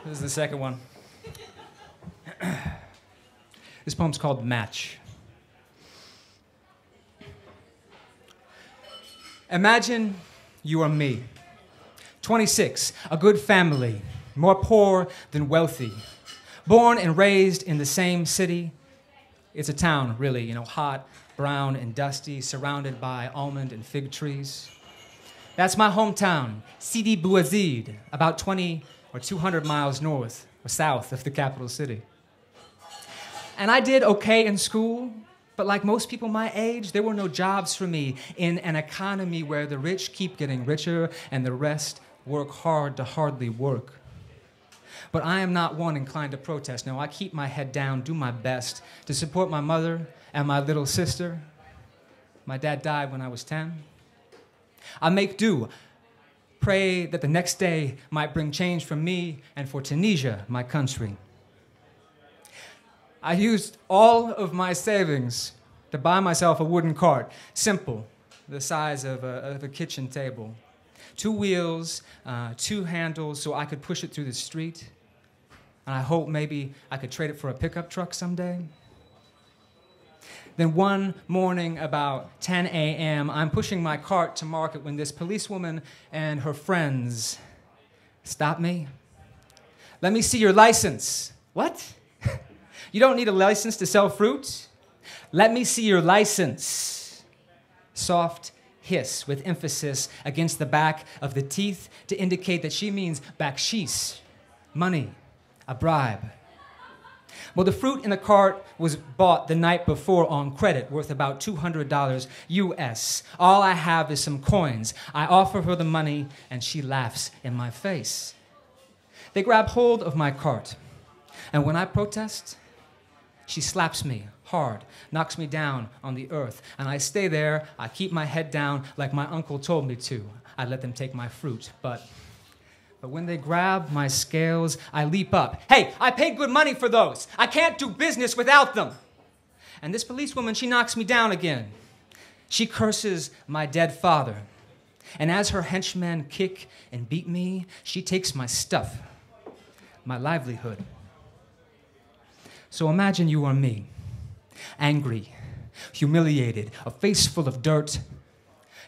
This is the second one. This poem's called Match. Imagine you are me, 26, a good family, more poor than wealthy, born and raised in the same city. It's a town, really, hot, brown, and dusty, surrounded by almond and fig trees. That's my hometown, Sidi Bouzid, about 20 or 200 miles north or south of the capital city. And I did okay in school, but like most people my age, there were no jobs for me in an economy where the rich keep getting richer and the rest work hard to hardly work. But I am not one inclined to protest. No, I keep my head down, do my best to support my mother and my little sister. My dad died when I was 10. I make do, pray that the next day might bring change for me and for Tunisia, my country. I used all of my savings to buy myself a wooden cart, simple, the size of a kitchen table. 2 wheels, 2 handles, so I could push it through the street. And I hope maybe I could trade it for a pickup truck someday. Then one morning about 10 a.m., I'm pushing my cart to market when this policewoman and her friends stop me. Let me see your license. What? You don't need a license to sell fruit? Let me see your license. Soft hiss with emphasis against the back of the teeth to indicate that she means baksheesh, money, a bribe. Well, the fruit in the cart was bought the night before on credit, worth about $200 US. All I have is some coins. I offer her the money, and she laughs in my face. They grab hold of my cart, and when I protest, she slaps me hard, knocks me down on the earth, and I stay there. I keep my head down like my uncle told me to. I let them take my fruit, but when they grab my scales, I leap up. Hey, I paid good money for those. I can't do business without them. And this policewoman, she knocks me down again. She curses my dead father. And as her henchmen kick and beat me, she takes my stuff, my livelihood. So imagine you are me, angry, humiliated, a face full of dirt,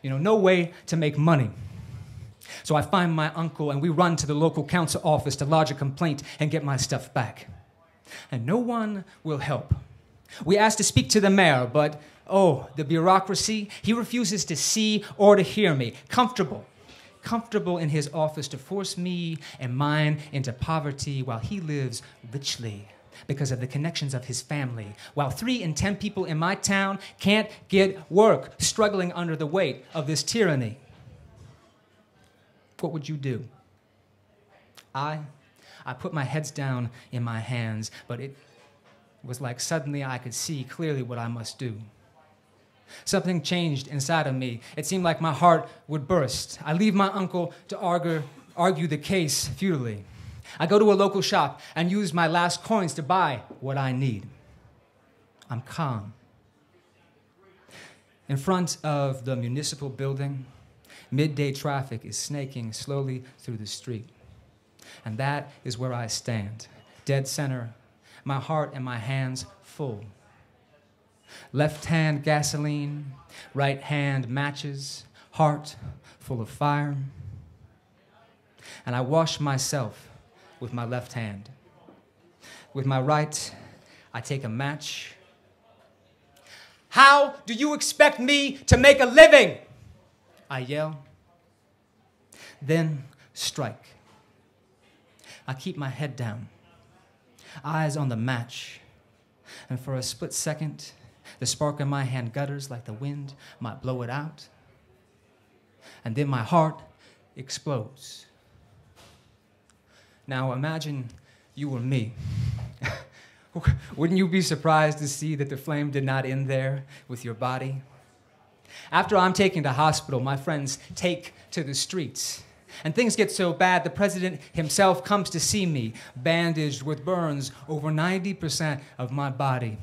no way to make money. So I find my uncle and we run to the local council office to lodge a complaint and get my stuff back. And no one will help. We ask to speak to the mayor, but the bureaucracy, he refuses to see or to hear me. Comfortable in his office to force me and mine into poverty while he lives richly because of the connections of his family, while 3 in 10 people in my town can't get work, struggling under the weight of this tyranny. What would you do? I put my heads down in my hands, but it was like suddenly I could see clearly what I must do. Something changed inside of me. It seemed like my heart would burst. I leave my uncle to argue the case futilely. I go to a local shop and use my last coins to buy what I need. I'm calm. In front of the municipal building, midday traffic is snaking slowly through the street. And that is where I stand, dead center, my heart and my hands full. Left hand gasoline, right hand matches, heart full of fire. And I wash myself with my left hand. With my right, I take a match. How do you expect me to make a living? I yell. Then strike. I keep my head down, eyes on the match, and for a split second, the spark in my hand gutters like the wind might blow it out, and then my heart explodes. Now imagine you were me. Wouldn't you be surprised to see that the flame did not end there with your body? After I'm taken to hospital, my friends take to the streets. And things get so bad, the president himself comes to see me, bandaged with burns over 90% of my body.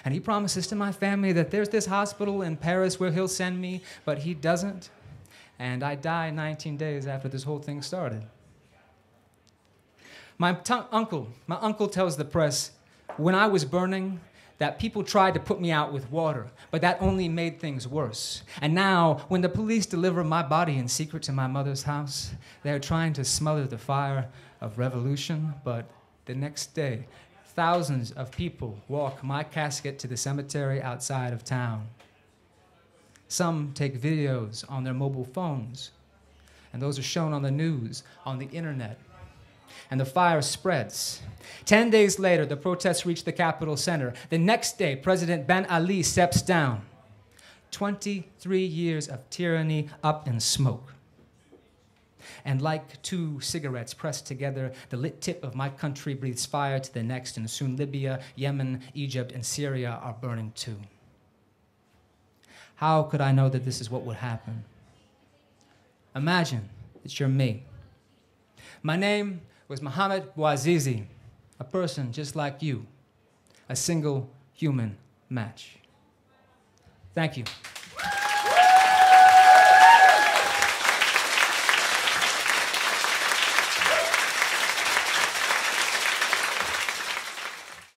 And he promises to my family that there's this hospital in Paris where he'll send me, but he doesn't. And I die 19 days after this whole thing started. My uncle tells the press, when I was burning, that people tried to put me out with water, but that only made things worse. And now, when the police deliver my body in secret to my mother's house, they're trying to smother the fire of revolution, but the next day, thousands of people walk my casket to the cemetery outside of town. Some take videos on their mobile phones, and those are shown on the news, on the internet. And the fire spreads. 10 days later, the protests reach the Capitol Center. The next day, President Ben Ali steps down. 23 years of tyranny up in smoke. And like two cigarettes pressed together, the lit tip of my country breathes fire to the next, and soon Libya, Yemen, Egypt, and Syria are burning too. How could I know that this is what would happen? Imagine that you're me. My name was Mohammed Bouazizi, a person just like you, a single human match. Thank you.